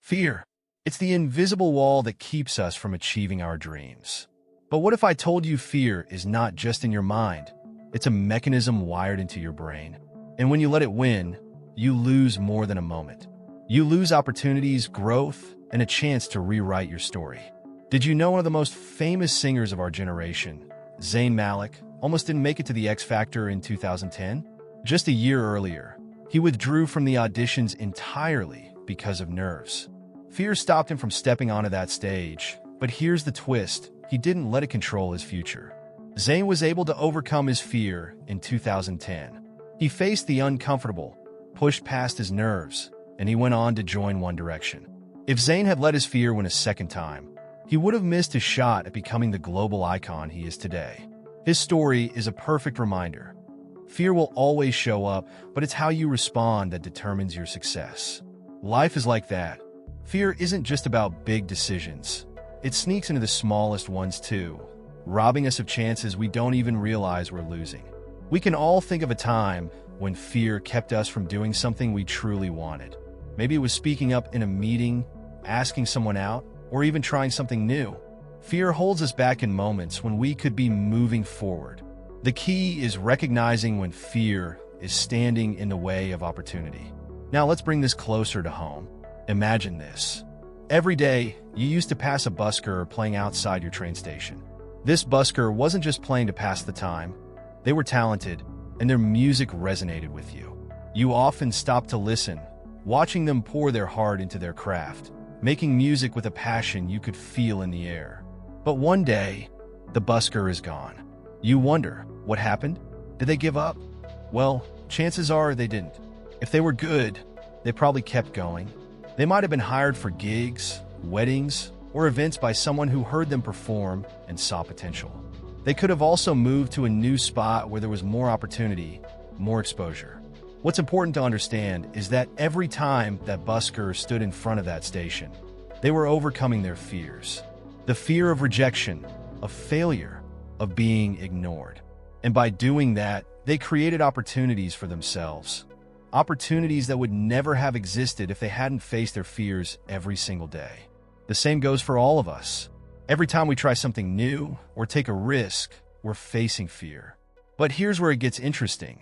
Fear. It's the invisible wall that keeps us from achieving our dreams. But what if I told you fear is not just in your mind? It's a mechanism wired into your brain. And when you let it win, you lose more than a moment. You lose opportunities, growth, and a chance to rewrite your story. Did you know one of the most famous singers of our generation, Zayn Malik, almost didn't make it to the X Factor in 2010? Just a year earlier, he withdrew from the auditions entirely because of nerves. Fear stopped him from stepping onto that stage, but here's the twist: he didn't let it control his future. Zayn was able to overcome his fear in 2010. He faced the uncomfortable, pushed past his nerves, and he went on to join One Direction. If Zayn had let his fear win a second time, he would have missed his shot at becoming the global icon he is today. His story is a perfect reminder. Fear will always show up, but it's how you respond that determines your success. Life is like that. Fear isn't just about big decisions. It sneaks into the smallest ones too, robbing us of chances we don't even realize we're losing. We can all think of a time when fear kept us from doing something we truly wanted. Maybe it was speaking up in a meeting, asking someone out, or even trying something new. Fear holds us back in moments when we could be moving forward. The key is recognizing when fear is standing in the way of opportunity. Now let's bring this closer to home. Imagine this. Every day, you used to pass a busker playing outside your train station. This busker wasn't just playing to pass the time. They were talented, and their music resonated with you. You often stopped to listen, watching them pour their heart into their craft, making music with a passion you could feel in the air. But one day, the busker is gone. You wonder, what happened? Did they give up? Well, chances are they didn't. If they were good, they probably kept going. They might have been hired for gigs, weddings, or events by someone who heard them perform and saw potential. They could have also moved to a new spot where there was more opportunity, more exposure. What's important to understand is that every time that busker stood in front of that station, they were overcoming their fears. The fear of rejection, of failure, of being ignored. And by doing that, they created opportunities for themselves. Opportunities that would never have existed if they hadn't faced their fears every single day. The same goes for all of us. Every time we try something new or take a risk, we're facing fear. But here's where it gets interesting.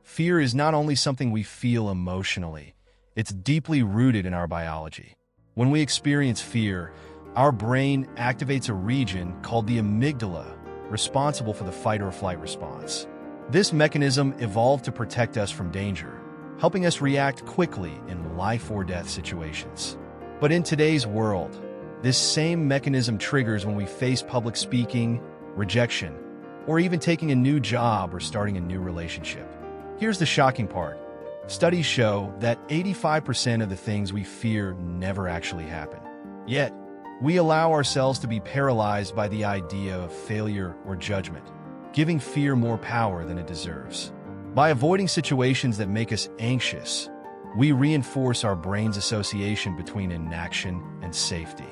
Fear is not only something we feel emotionally, it's deeply rooted in our biology. When we experience fear, our brain activates a region called the amygdala, responsible for the fight or flight response. This mechanism evolved to protect us from danger, helping us react quickly in life or death situations. But in today's world, this same mechanism triggers when we face public speaking, rejection, or even taking a new job or starting a new relationship. Here's the shocking part. Studies show that 85% of the things we fear never actually happen. Yet, we allow ourselves to be paralyzed by the idea of failure or judgment, giving fear more power than it deserves. By avoiding situations that make us anxious, we reinforce our brain's association between inaction and safety.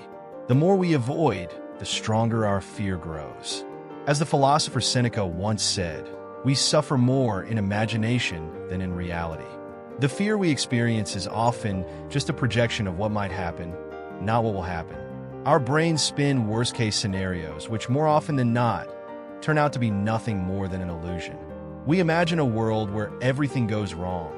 The more we avoid, the stronger our fear grows. As the philosopher Seneca once said, we suffer more in imagination than in reality. The fear we experience is often just a projection of what might happen, not what will happen. Our brains spin worst-case scenarios, which more often than not turn out to be nothing more than an illusion. We imagine a world where everything goes wrong,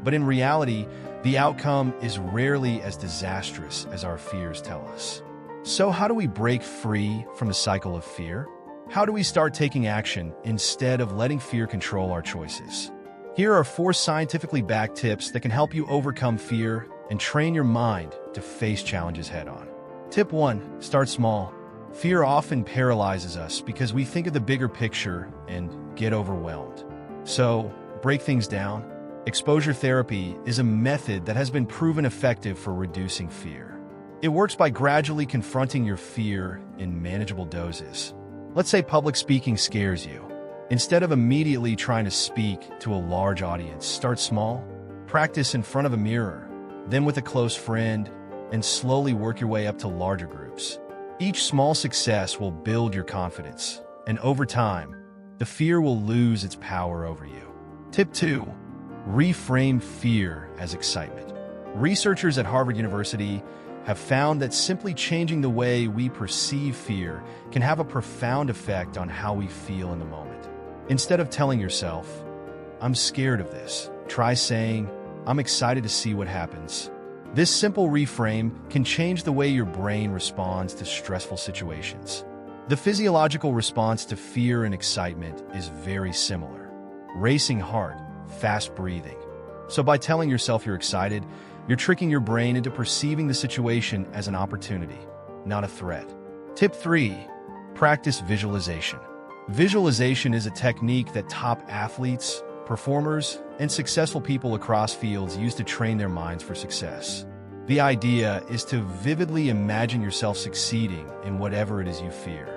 but in reality, the outcome is rarely as disastrous as our fears tell us. So how do we break free from the cycle of fear? How do we start taking action instead of letting fear control our choices? Here are 4 scientifically backed tips that can help you overcome fear and train your mind to face challenges head-on. Tip 1. Start small. Fear often paralyzes us because we think of the bigger picture and get overwhelmed. So, break things down. Exposure therapy is a method that has been proven effective for reducing fear. It works by gradually confronting your fear in manageable doses. Let's say public speaking scares you. Instead of immediately trying to speak to a large audience, start small. Practice in front of a mirror, then with a close friend, and slowly work your way up to larger groups. Each small success will build your confidence, and over time, the fear will lose its power over you. Tip 2. Reframe fear as excitement. Researchers at Harvard University have found that simply changing the way we perceive fear can have a profound effect on how we feel in the moment. Instead of telling yourself, "I'm scared of this," try saying, "I'm excited to see what happens." This simple reframe can change the way your brain responds to stressful situations. The physiological response to fear and excitement is very similar. Racing heart, fast breathing. So by telling yourself you're excited, you're tricking your brain into perceiving the situation as an opportunity, not a threat. Tip 3. Practice visualization. Visualization is a technique that top athletes, performers, and successful people across fields use to train their minds for success. The idea is to vividly imagine yourself succeeding in whatever it is you fear.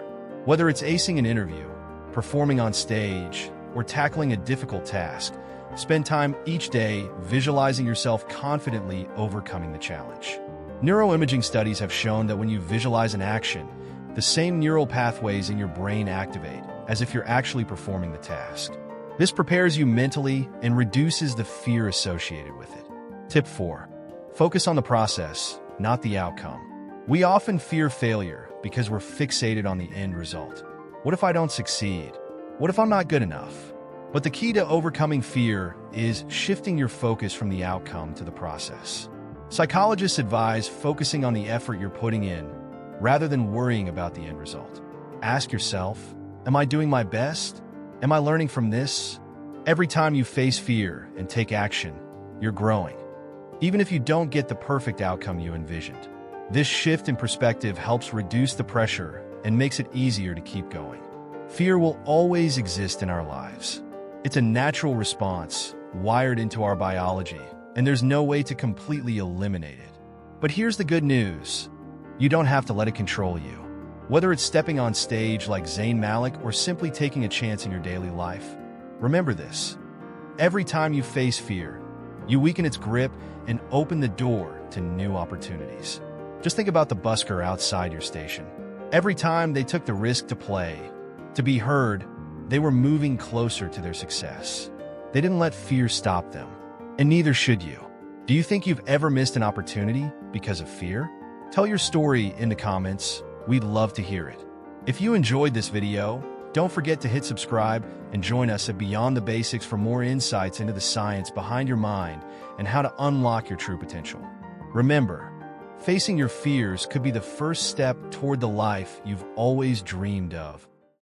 Whether it's acing an interview, performing on stage, or tackling a difficult task, spend time each day visualizing yourself confidently overcoming the challenge. Neuroimaging studies have shown that when you visualize an action, the same neural pathways in your brain activate, as if you're actually performing the task. This prepares you mentally and reduces the fear associated with it. Tip 4. Focus on the process, not the outcome. We often fear failure because we're fixated on the end result. What if I don't succeed? What if I'm not good enough? But the key to overcoming fear is shifting your focus from the outcome to the process. Psychologists advise focusing on the effort you're putting in rather than worrying about the end result. Ask yourself, am I doing my best? Am I learning from this? Every time you face fear and take action, you're growing, even if you don't get the perfect outcome you envisioned. This shift in perspective helps reduce the pressure and makes it easier to keep going. Fear will always exist in our lives. It's a natural response, wired into our biology, and there's no way to completely eliminate it. But here's the good news. You don't have to let it control you. Whether it's stepping on stage like Zayn Malik or simply taking a chance in your daily life, remember this. Every time you face fear, you weaken its grip and open the door to new opportunities. Just think about the busker outside your station. Every time they took the risk to play, to be heard, they were moving closer to their success. They didn't let fear stop them, and neither should you. Do you think you've ever missed an opportunity because of fear? Tell your story in the comments. We'd love to hear it. If you enjoyed this video, don't forget to hit subscribe and join us at Beyond the Basics for more insights into the science behind your mind and how to unlock your true potential. Remember, facing your fears could be the first step toward the life you've always dreamed of.